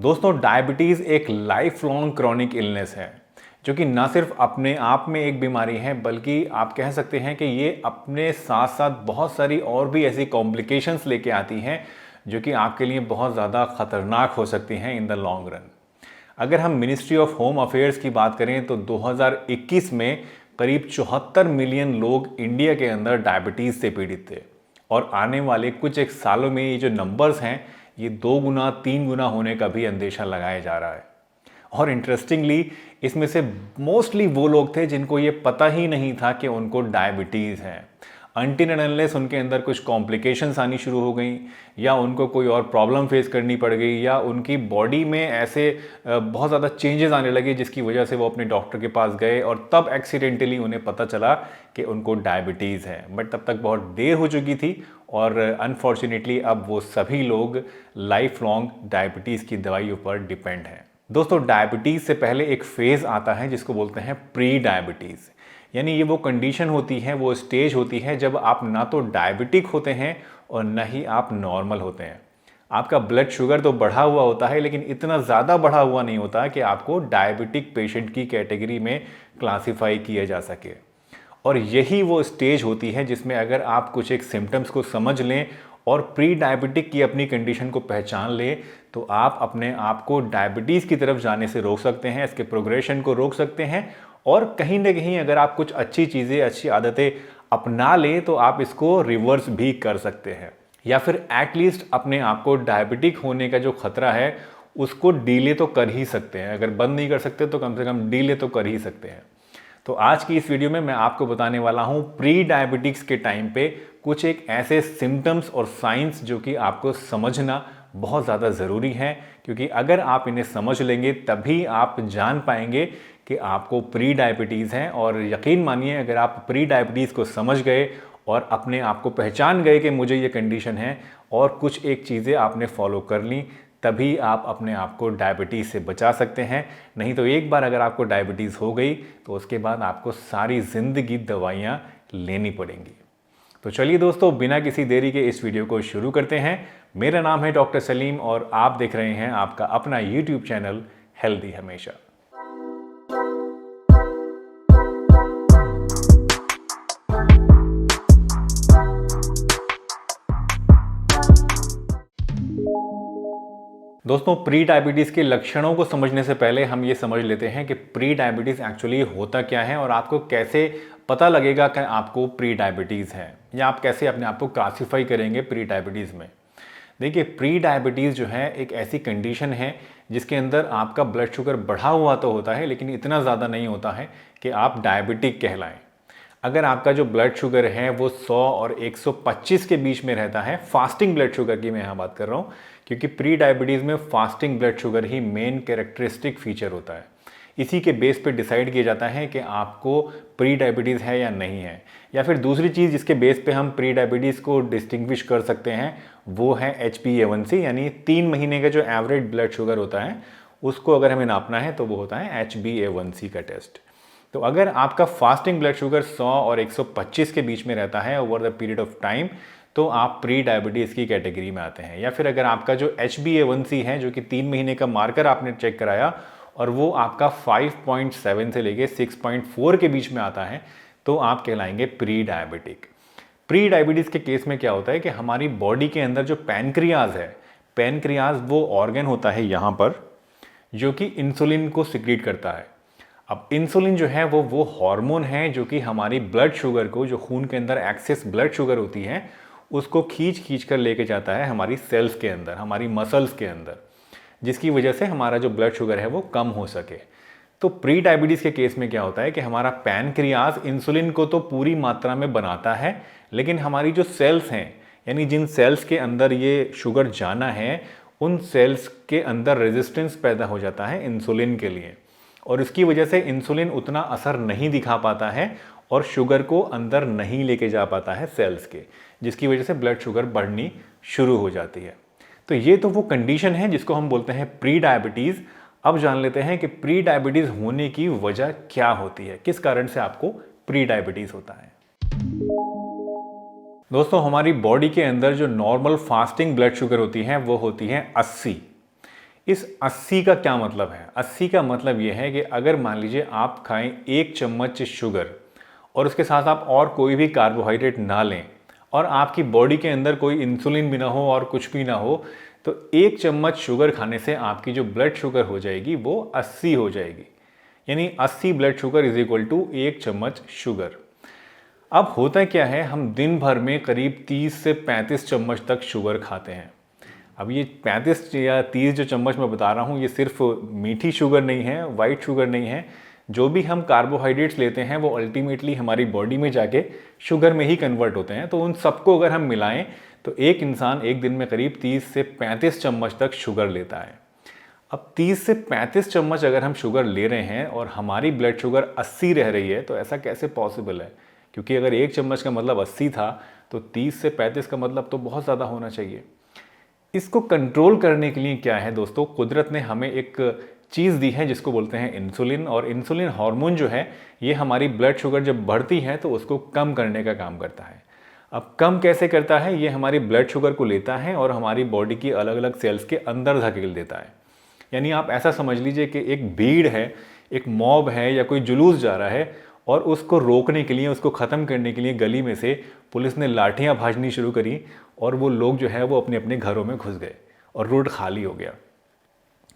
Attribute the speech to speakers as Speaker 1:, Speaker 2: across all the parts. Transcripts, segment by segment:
Speaker 1: दोस्तों, डायबिटीज़ एक life long chronic illness है जो कि ना सिर्फ अपने आप में एक बीमारी है, बल्कि आप कह सकते हैं कि ये अपने साथ साथ बहुत सारी और भी ऐसी कॉम्प्लिकेशंस लेके आती हैं जो कि आपके लिए बहुत ज़्यादा ख़तरनाक हो सकती हैं इन द लॉन्ग रन। अगर हम मिनिस्ट्री ऑफ होम अफेयर्स की बात करें तो 2021 में करीब 74 मिलियन लोग इंडिया के अंदर डायबिटीज़ से पीड़ित थे और आने वाले कुछ एक सालों में ये जो नंबर्स हैं ये 2 गुना 3 गुना होने का भी अंदेशा लगाया जा रहा है। और इंटरेस्टिंगली इसमें से मोस्टली वो लोग थे जिनको ये पता ही नहीं था कि उनको डायबिटीज़ है, अनटिल एंड अनलेस उनके अंदर कुछ कॉम्प्लिकेशंस आनी शुरू हो गई या उनको कोई और प्रॉब्लम फेस करनी पड़ गई या उनकी बॉडी में ऐसे बहुत ज़्यादा चेंजेस आने लगे जिसकी वजह से वो अपने डॉक्टर के पास गए और तब एक्सीडेंटली उन्हें पता चला कि उनको डायबिटीज़ है। बट तब तक बहुत देर हो चुकी थी और अनफॉर्चुनेटली अब वो सभी लोग लाइफ लॉन्ग डायबिटीज़ की दवाइयों पर डिपेंड हैं। दोस्तों, डायबिटीज़ से पहले एक फेज़ आता है जिसको बोलते हैं प्री डायबिटीज़, यानी ये वो कंडीशन होती है, वो स्टेज होती है जब आप ना तो डायबिटिक होते हैं और ना ही आप नॉर्मल होते हैं। आपका ब्लड शुगर तो बढ़ा हुआ होता है लेकिन इतना ज़्यादा बढ़ा हुआ नहीं होता कि आपको डायबिटिक पेशेंट की कैटेगरी में क्लासिफाई किया जा सके। और यही वो स्टेज होती है जिसमें अगर आप कुछ एक सिम्टम्स को समझ लें और प्री डायबिटिक की अपनी कंडीशन को पहचान लें तो आप अपने आप को डायबिटीज़ की तरफ जाने से रोक सकते हैं, इसके प्रोग्रेशन को रोक सकते हैं और कहीं ना कहीं अगर आप कुछ अच्छी चीज़ें, अच्छी आदतें अपना लें तो आप इसको रिवर्स भी कर सकते हैं या फिर एटलीस्ट अपने आप को डायबिटिक होने का जो खतरा है उसको डीले तो कर ही सकते हैं। अगर बंद नहीं कर सकते तो कम से कम डीले तो कर ही सकते हैं। तो आज की इस वीडियो में मैं आपको बताने वाला हूं प्री डायबिटिक्स के टाइम पे कुछ एक ऐसे सिम्टम्स और साइंस जो कि आपको समझना बहुत ज़्यादा ज़रूरी है, क्योंकि अगर आप इन्हें समझ लेंगे तभी आप जान पाएंगे कि आपको प्री डायबिटीज़ है। और यकीन मानिए, अगर आप प्री डायबिटीज़ को समझ गए और अपने आप को पहचान गए कि मुझे ये कंडीशन है और कुछ एक चीज़ें आपने फॉलो कर ली, तभी आप अपने आप को डायबिटीज़ से बचा सकते हैं। नहीं तो एक बार अगर आपको डायबिटीज़ हो गई तो उसके बाद आपको सारी ज़िंदगी दवाइयाँ लेनी पड़ेंगी। तो चलिए दोस्तों, बिना किसी देरी के इस वीडियो को शुरू करते हैं। मेरा नाम है डॉक्टर सलीम और आप देख रहे हैं आपका अपना यूट्यूब चैनल हेल्दी हमेशा। दोस्तों, प्री डायबिटीज़ के लक्षणों को समझने से पहले हम ये समझ लेते हैं कि प्री डायबिटीज़ एक्चुअली होता क्या है और आपको कैसे पता लगेगा कि आपको प्री डायबिटीज़ है या आप कैसे अपने आप को क्लासीफाई करेंगे प्री डायबिटीज़ में। देखिए, प्री डायबिटीज़ जो है एक ऐसी कंडीशन है जिसके अंदर आपका ब्लड शुगर बढ़ा हुआ तो होता है लेकिन इतना ज़्यादा नहीं होता है कि आप डायबिटिक कहलाएं। अगर आपका जो ब्लड शुगर है वो 100 और 125 के बीच में रहता है, फास्टिंग ब्लड शुगर की मैं यहाँ बात कर रहा हूँ, क्योंकि प्री डायबिटीज़ में फास्टिंग ब्लड शुगर ही मेन कैरेक्टरिस्टिक फीचर होता है। इसी के बेस पे डिसाइड किया जाता है कि आपको प्री डायबिटीज़ है या नहीं है। या फिर दूसरी चीज़ जिसके बेस पे हम प्री डायबिटीज़ को डिस्टिंग्विश कर सकते हैं वो है HbA1c, यानी 3 महीने का जो एवरेज ब्लड शुगर होता है उसको अगर हमें नापना है तो वो होता है HbA1c का टेस्ट। तो अगर आपका फास्टिंग ब्लड शुगर 100 और 125 के बीच में रहता है over the period of time तो आप प्री डायबिटीज़ की कैटेगरी में आते हैं। या फिर अगर आपका जो HbA1c है जो कि 3 महीने का मार्कर आपने चेक कराया और वो आपका 5.7 से लेके 6.4 के बीच में आता है तो आप कहलाएंगे प्री डायबिटिक। प्री डायबिटीज़ के केस में क्या होता है कि हमारी बॉडी के अंदर जो पैनक्रियाज है, पैनक्रियाज वो ऑर्गन होता है यहाँ पर जो कि इंसुलिन को सिक्रीट करता है। अब इंसुलिन जो है वो हार्मोन है जो कि हमारी ब्लड शुगर को, जो खून के अंदर एक्सेस ब्लड शुगर होती है, उसको खींच कर लेके जाता है हमारी सेल्स के अंदर, हमारी मसल्स के अंदर, जिसकी वजह से हमारा जो ब्लड शुगर है वो कम हो सके। तो प्री डायबिटीज़ के केस में क्या होता है कि हमारा पैनक्रियाज इंसुलिन को तो पूरी मात्रा में बनाता है लेकिन हमारी जो सेल्स हैं, यानी जिन सेल्स के अंदर ये शुगर जाना है, उन सेल्स के अंदर रेजिस्टेंस पैदा हो जाता है इंसुलिन के लिए और इसकी वजह से इंसुलिन उतना असर नहीं दिखा पाता है और शुगर को अंदर नहीं लेके जा पाता है सेल्स के, जिसकी वजह से ब्लड शुगर बढ़नी शुरू हो जाती है। तो ये तो वो कंडीशन है जिसको हम बोलते हैं प्री डायबिटीज़। अब जान लेते हैं कि प्री डायबिटीज़ होने की वजह क्या होती है, किस कारण से आपको प्री डायबिटीज़ होता है। दोस्तों, हमारी बॉडी के अंदर जो नॉर्मल फास्टिंग ब्लड शुगर होती है वो होती है 80। इस 80 का क्या मतलब है? 80 का मतलब ये है कि अगर मान लीजिए आप खाएं 1 चम्मच शुगर और उसके साथ आप और कोई भी कार्बोहाइड्रेट ना लें और आपकी बॉडी के अंदर कोई इंसुलिन भी ना हो और कुछ भी ना हो, तो 1 चम्मच शुगर खाने से आपकी जो ब्लड शुगर हो जाएगी वो 80 हो जाएगी। यानी 80 blood sugar is equal to 1 चम्मच शुगर। अब होता क्या है, हम दिन भर में करीब 30 से 35 चम्मच तक शुगर खाते हैं। अब ये 35 या 30 जो चम्मच मैं बता रहा हूँ, ये सिर्फ मीठी शुगर नहीं है, वाइट शुगर नहीं है। जो भी हम कार्बोहाइड्रेट्स लेते हैं वो अल्टीमेटली हमारी बॉडी में जाके शुगर में ही कन्वर्ट होते हैं। तो उन सबको अगर हम मिलाएं तो एक इंसान एक दिन में करीब 30 से 35 चम्मच तक शुगर लेता है। अब 30 से 35 चम्मच अगर हम शुगर ले रहे हैं और हमारी ब्लड शुगर 80 रह रही है, तो ऐसा कैसे पॉसिबल है? क्योंकि अगर 1 चम्मच का मतलब 80 था, तो 30 से 35 का मतलब तो बहुत ज़्यादा होना चाहिए। इसको कंट्रोल करने के लिए क्या है दोस्तों, कुदरत ने हमें एक चीज़ दी है जिसको बोलते हैं इंसुलिन। और इंसुलिन हार्मोन जो है, ये हमारी ब्लड शुगर जब बढ़ती है तो उसको कम करने का काम करता है। अब कम कैसे करता है? ये हमारी ब्लड शुगर को लेता है और हमारी बॉडी की अलग अलग सेल्स के अंदर धकेल देता है। यानी आप ऐसा समझ लीजिए कि एक भीड़ है, एक मॉब है या कोई जुलूस जा रहा है और उसको रोकने के लिए, उसको ख़त्म करने के लिए गली में से पुलिस ने लाठियाँ भाजनी शुरू करी और वो लोग जो है वो अपने अपने घरों में घुस गए और रोड खाली हो गया।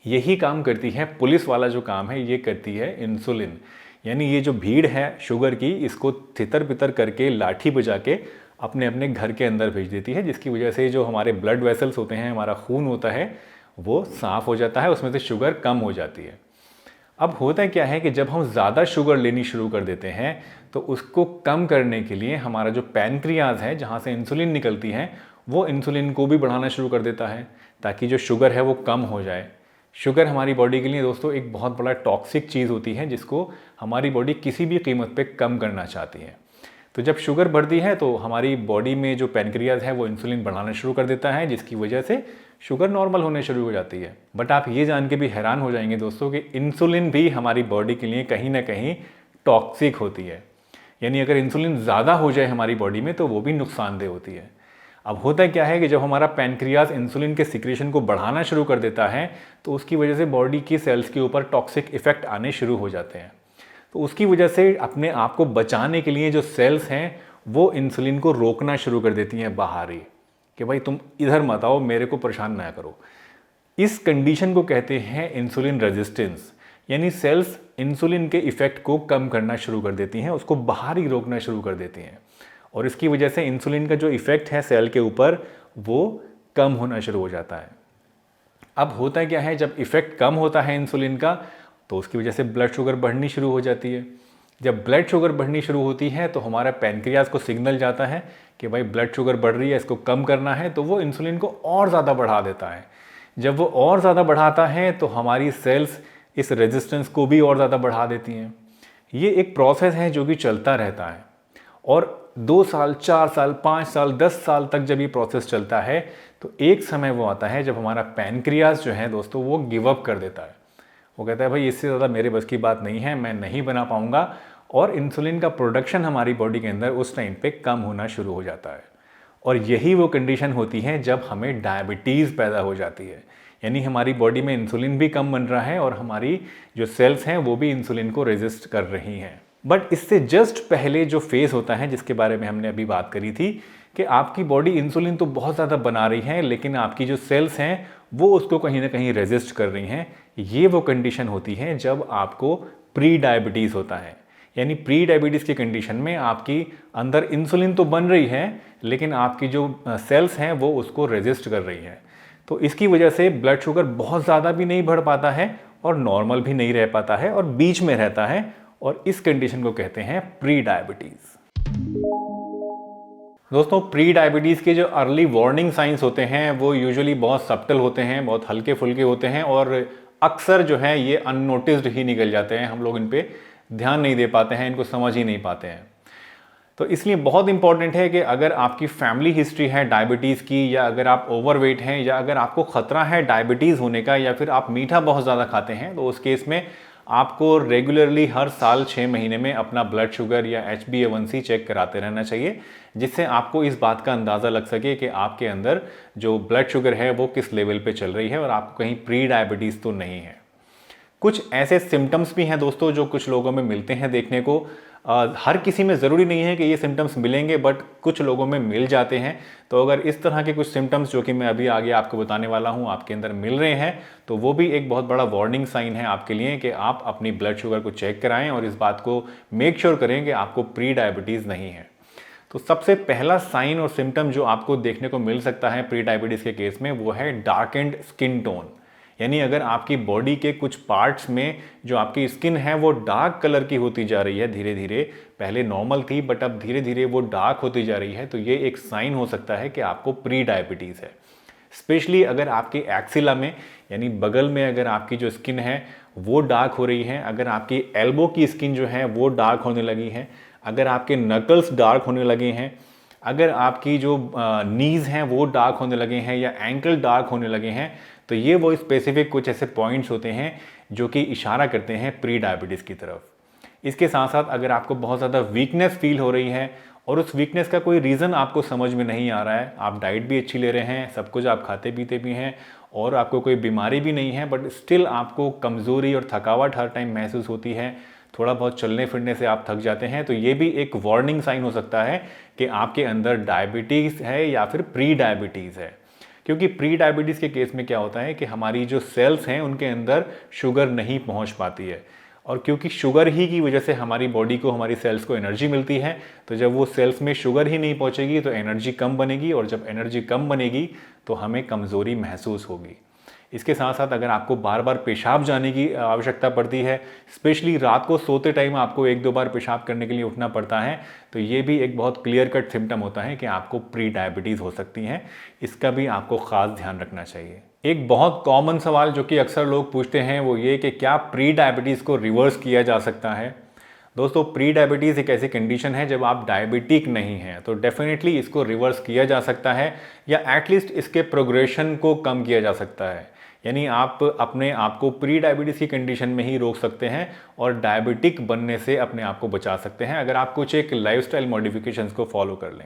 Speaker 1: यही काम करती है पुलिस वाला जो काम है, ये करती है इंसुलिन। यानी ये जो भीड़ है शुगर की, इसको तितर बितर करके लाठी बजा के अपने अपने घर के अंदर भेज देती है, जिसकी वजह से जो हमारे ब्लड वेसल्स होते हैं, हमारा खून होता है, वो साफ़ हो जाता है, उसमें से शुगर कम हो जाती है। अब होता क्या है कि जब हम ज़्यादा शुगर लेनी शुरू कर देते हैं तो उसको कम करने के लिए हमारा जो पैनक्रियाज है, जहाँ से इंसुलिन निकलती है, वो इंसुलिन को भी बढ़ाना शुरू कर देता है ताकि जो शुगर है वो कम हो जाए। शुगर हमारी बॉडी के लिए दोस्तों एक बहुत बड़ा टॉक्सिक चीज़ होती है जिसको हमारी बॉडी किसी भी कीमत पे कम करना चाहती है। तो जब शुगर बढ़ती है तो हमारी बॉडी में जो पैनक्रियाज है वो इंसुलिन बढ़ाना शुरू कर देता है, जिसकी वजह से शुगर नॉर्मल होने शुरू हो जाती है। बट आप ये जान के भी हैरान हो जाएंगे दोस्तों कि इंसुलिन भी हमारी बॉडी के लिए कहीं ना कहीं टॉक्सिक होती है। यानी अगर इंसुलिन ज़्यादा हो जाए हमारी बॉडी में तो वो भी नुकसानदेह होती है। अब होता क्या है कि जब हमारा पैनक्रियाज इंसुलिन के सिक्रेशन को बढ़ाना शुरू कर देता है तो उसकी वजह से बॉडी की सेल्स के ऊपर टॉक्सिक इफेक्ट आने शुरू हो जाते हैं। तो उसकी वजह से अपने आप को बचाने के लिए जो सेल्स हैं वो इंसुलिन को रोकना शुरू कर देती हैं बाहर ही, कि भाई तुम इधर मत आओ, मेरे को परेशान ना करो। इस कंडीशन को कहते हैं इंसुलिन रेजिस्टेंस। यानी सेल्स इंसुलिन के इफेक्ट को कम करना शुरू कर देती हैं, उसको बाहर ही रोकना शुरू कर देती हैं और इसकी वजह से इंसुलिन का जो इफेक्ट है सेल के ऊपर वो कम होना शुरू हो जाता है। अब होता क्या है, जब इफेक्ट कम होता है इंसुलिन का तो उसकी वजह से ब्लड शुगर बढ़नी शुरू हो जाती है। जब ब्लड शुगर बढ़नी शुरू होती है तो हमारा पैनक्रियाज को सिग्नल जाता है कि भाई ब्लड शुगर बढ़ रही है, इसको कम करना है, तो वो इंसुलिन को और ज़्यादा बढ़ा देता है। जब वो और ज़्यादा बढ़ाता है तो हमारी सेल्स इस रेजिस्टेंस को भी और ज़्यादा बढ़ा देती हैं। ये एक प्रोसेस है जो कि चलता रहता है और 2 साल, 4 साल, 5 साल, 10 साल तक जब ये प्रोसेस चलता है तो एक समय वो आता है जब हमारा पैनक्रियाज जो है दोस्तों वो गिव अप कर देता है। वो कहता है भाई इससे ज़्यादा मेरे बस की बात नहीं है, मैं नहीं बना पाऊँगा, और इंसुलिन का प्रोडक्शन हमारी बॉडी के अंदर उस टाइम पे कम होना शुरू हो जाता है। और यही वो कंडीशन होती है जब हमें डायबिटीज़ पैदा हो जाती है। यानी हमारी बॉडी में इंसुलिन भी कम बन रहा है और हमारी जो सेल्स हैं वो भी इंसुलिन को रेजिस्ट कर रही हैं। बट इससे जस्ट पहले जो फेज़ होता है जिसके बारे में हमने अभी बात करी थी कि आपकी बॉडी इंसुलिन तो बहुत ज़्यादा बना रही है लेकिन आपकी जो सेल्स हैं वो उसको कहीं ना कहीं रेजिस्ट कर रही हैं, ये वो कंडीशन होती है जब आपको प्री डायबिटीज़ होता है। यानी प्री डायबिटीज़ की कंडीशन में आपकी अंदर इंसुलिन तो बन रही है लेकिन आपकी जो सेल्स हैं वो उसको रेजिस्ट कर रही हैं। तो इसकी वजह से ब्लड शुगर बहुत ज़्यादा भी नहीं बढ़ पाता है और नॉर्मल भी नहीं रह पाता है और बीच में रहता है, और इस कंडीशन को कहते हैं प्री डायबिटीज़। दोस्तों, प्री डायबिटीज़ के जो अर्ली वार्निंग साइंस होते हैं वो यूजुअली बहुत सब्टल होते हैं, बहुत हल्के फुल्के होते हैं और अक्सर जो है ये अननोटिस्ड ही निकल जाते हैं। हम लोग इन पे ध्यान नहीं दे पाते हैं, इनको समझ ही नहीं पाते हैं। तो इसलिए बहुत इंपॉर्टेंट है कि अगर आपकी फैमिली हिस्ट्री है डायबिटीज़ की, या अगर आप ओवरवेट हैं, या अगर आपको ख़तरा है डायबिटीज़ होने का, या फिर आप मीठा बहुत ज़्यादा खाते हैं, तो उस केस में आपको रेगुलरली हर साल 6 महीने में अपना ब्लड शुगर या HbA1c चेक कराते रहना चाहिए, जिससे आपको इस बात का अंदाज़ा लग सके कि आपके अंदर जो ब्लड शुगर है वो किस लेवल पे चल रही है और आपको कहीं प्री डायबिटीज़ तो नहीं है। कुछ ऐसे सिम्टम्स भी हैं दोस्तों जो कुछ लोगों में मिलते हैं देखने को। हर किसी में ज़रूरी नहीं है कि ये सिम्टम्स मिलेंगे, बट कुछ लोगों में मिल जाते हैं। तो अगर इस तरह के कुछ सिम्टम्स जो कि मैं अभी आगे आपको बताने वाला हूँ आपके अंदर मिल रहे हैं, तो वो भी एक बहुत बड़ा वार्निंग साइन है आपके लिए कि आप अपनी ब्लड शुगर को चेक कराएं और इस बात को मेक श्योर करें कि आपको प्री डायबिटीज़ नहीं है। तो सबसे पहला साइन और सिम्टम जो आपको देखने को मिल सकता है प्री डायबिटीज़ के केस में, वो है डार्केंड स्किन टोन। यानी अगर आपकी बॉडी के कुछ पार्ट्स में जो आपकी स्किन है वो डार्क कलर की होती जा रही है धीरे धीरे, पहले नॉर्मल थी बट अब धीरे धीरे वो डार्क होती जा रही है, तो ये एक साइन हो सकता है कि आपको प्री डायबिटीज़ है। स्पेशली अगर आपकी एक्सिला में यानी बगल में अगर आपकी जो स्किन है वो डार्क हो रही है, अगर आपकी एल्बो की स्किन जो है वो डार्क होने लगी है, अगर आपके नकल्स डार्क होने लगे हैं, अगर आपकी जो नीज़ हैं वो डार्क होने लगे हैं या एंकल डार्क होने लगे हैं, तो ये वो स्पेसिफिक कुछ ऐसे पॉइंट्स होते हैं जो कि इशारा करते हैं प्री डायबिटीज़ की तरफ। इसके साथ साथ अगर आपको बहुत ज़्यादा वीकनेस फील हो रही है और उस वीकनेस का कोई रीज़न आपको समझ में नहीं आ रहा है, आप डाइट भी अच्छी ले रहे हैं, सब कुछ आप खाते पीते भी हैं और आपको कोई बीमारी भी नहीं है, बट स्टिल आपको कमज़ोरी और थकावट हर टाइम महसूस होती है, थोड़ा बहुत चलने फिरने से आप थक जाते हैं, तो ये भी एक वार्निंग साइन हो सकता है कि आपके अंदर डायबिटीज़ है या फिर प्री डायबिटीज़ है। क्योंकि प्री डायबिटीज़ के केस में क्या होता है कि हमारी जो सेल्स हैं उनके अंदर शुगर नहीं पहुंच पाती है, और क्योंकि शुगर ही की वजह से हमारी बॉडी को, हमारी सेल्स को एनर्जी मिलती है, तो जब वो सेल्स में शुगर ही नहीं पहुंचेगी तो एनर्जी कम बनेगी, और जब एनर्जी कम बनेगी तो हमें कमज़ोरी महसूस होगी। इसके साथ साथ अगर आपको बार बार पेशाब जाने की आवश्यकता पड़ती है, स्पेशली रात को सोते टाइम आपको 1-2 बार पेशाब करने के लिए उठना पड़ता है, तो ये भी एक बहुत क्लियर कट सिम्टम होता है कि आपको प्री डायबिटीज़ हो सकती है। इसका भी आपको ख़ास ध्यान रखना चाहिए। एक बहुत कॉमन सवाल जो कि अक्सर लोग पूछते हैं वो ये कि क्या प्री डायबिटीज़ को रिवर्स किया जा सकता है। दोस्तों, प्री डायबिटीज़ एक ऐसी कंडीशन है जब आप डायबिटिक नहीं हैं, तो डेफिनेटली इसको रिवर्स किया जा सकता है या एटलीस्ट इसके प्रोग्रेशन को कम किया जा सकता है। यानी आप अपने आप को प्री डायबिटीज़ की कंडीशन में ही रोक सकते हैं और डायबिटिक बनने से अपने आप को बचा सकते हैं अगर आप कुछ एक लाइफस्टाइल मॉडिफिकेशंस को फॉलो कर लें।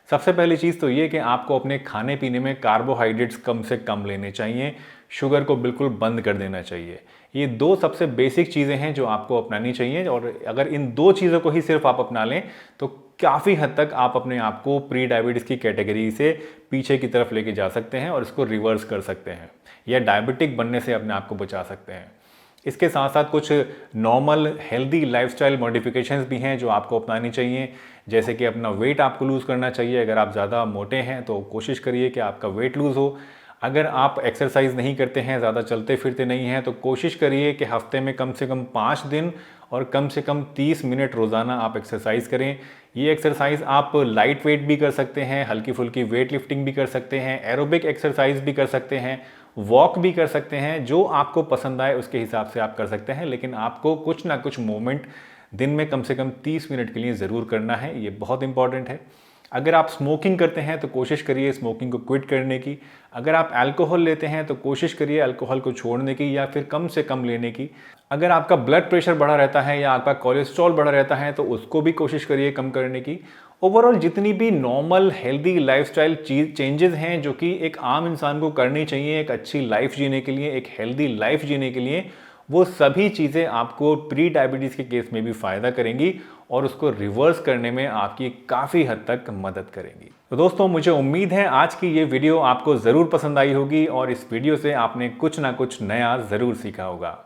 Speaker 1: सबसे पहली चीज़ तो ये कि आपको अपने खाने पीने में कार्बोहाइड्रेट्स कम से कम लेने चाहिए, शुगर को बिल्कुल बंद कर देना चाहिए। ये 2 सबसे बेसिक चीज़ें हैं जो आपको अपनानी चाहिए, और अगर इन 2 चीज़ों को ही सिर्फ आप अपना लें तो काफ़ी हद तक आप अपने आप को प्री डायबिटीज़ की कैटेगरी से पीछे की तरफ लेके जा सकते हैं और इसको रिवर्स कर सकते हैं या डायबिटिक बनने से अपने आप को बचा सकते हैं। इसके साथ साथ कुछ नॉर्मल हेल्दी लाइफस्टाइल मॉडिफिकेशंस भी हैं जो आपको अपनानी चाहिए, जैसे कि अपना वेट आपको लूज़ करना चाहिए। अगर आप ज़्यादा मोटे हैं तो कोशिश करिए कि आपका वेट लूज़ हो। अगर आप एक्सरसाइज नहीं करते हैं, ज़्यादा चलते फिरते नहीं हैं, तो कोशिश करिए कि हफ्ते में कम से कम 5 दिन और कम से कम 30 मिनट रोज़ाना आप एक्सरसाइज करें। ये एक्सरसाइज आप लाइट वेट भी कर सकते हैं, हल्की फुल्की वेट लिफ्टिंग भी कर सकते हैं, एरोबिक एक्सरसाइज भी कर सकते हैं, वॉक भी कर सकते हैं। जो आपको पसंद आए उसके हिसाब से आप कर सकते हैं, लेकिन आपको कुछ ना कुछ मूवमेंट दिन में कम से कम 30 मिनट के लिए ज़रूर करना है, ये बहुत इंपॉर्टेंट है। अगर आप स्मोकिंग करते हैं तो कोशिश करिए स्मोकिंग को क्विट करने की। अगर आप अल्कोहल लेते हैं तो कोशिश करिए अल्कोहल को छोड़ने की या फिर कम से कम लेने की। अगर आपका ब्लड प्रेशर बढ़ा रहता है या आपका कोलेस्ट्रॉल बढ़ा रहता है तो उसको भी कोशिश करिए कम करने की। ओवरऑल जितनी भी नॉर्मल हेल्दी लाइफस्टाइल चेंजेस हैं जो कि एक आम इंसान को करनी चाहिए एक अच्छी लाइफ जीने के लिए, एक हेल्दी लाइफ जीने के लिए, वो सभी चीज़ें आपको प्री डायबिटीज़ के केस में भी फ़ायदा करेंगी और उसको रिवर्स करने में आपकी काफ़ी हद तक मदद करेंगी। तो दोस्तों, मुझे उम्मीद है आज की ये वीडियो आपको ज़रूर पसंद आई होगी और इस वीडियो से आपने कुछ ना कुछ नया ज़रूर सीखा होगा।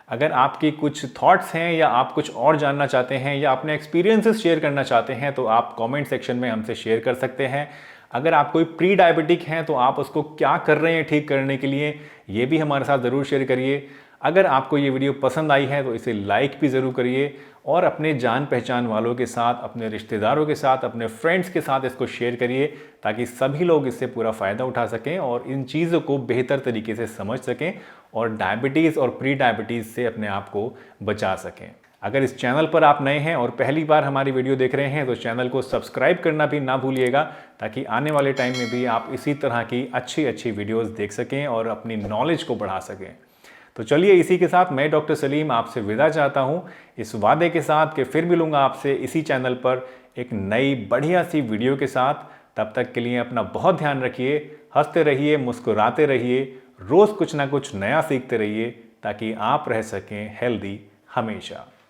Speaker 1: अगर आपकी कुछ थॉट्स हैं या आप कुछ और जानना चाहते हैं या अपने एक्सपीरियंसेस शेयर करना चाहते हैं तो आप कमेंट सेक्शन में हमसे शेयर कर सकते हैं। अगर आप कोई प्री डायबिटिक हैं तो आप उसको क्या कर रहे हैं ठीक करने के लिए, ये भी हमारे साथ ज़रूर शेयर करिए। अगर आपको ये वीडियो पसंद आई है तो इसे लाइक भी ज़रूर करिए और अपने जान पहचान वालों के साथ, अपने रिश्तेदारों के साथ, अपने फ्रेंड्स के साथ इसको शेयर करिए ताकि सभी लोग इससे पूरा फ़ायदा उठा सकें और इन चीज़ों को बेहतर तरीके से समझ सकें और डायबिटीज़ और प्री डायबिटीज़ से अपने आप को बचा सकें। अगर इस चैनल पर आप नए हैं और पहली बार हमारी वीडियो देख रहे हैं तो चैनल को सब्सक्राइब करना भी ना भूलिएगा ताकि आने वाले टाइम में भी आप इसी तरह की अच्छी वीडियोज़ देख सकें और अपनी नॉलेज को बढ़ा सकें। तो चलिए इसी के साथ मैं डॉक्टर सलीम आपसे विदा चाहता हूँ, इस वादे के साथ कि फिर मिलूंगा आपसे इसी चैनल पर एक नई बढ़िया सी वीडियो के साथ। तब तक के लिए अपना बहुत ध्यान रखिए, हंसते रहिए, मुस्कुराते रहिए, रोज़ कुछ ना कुछ नया सीखते रहिए ताकि आप रह सकें हेल्दी हमेशा।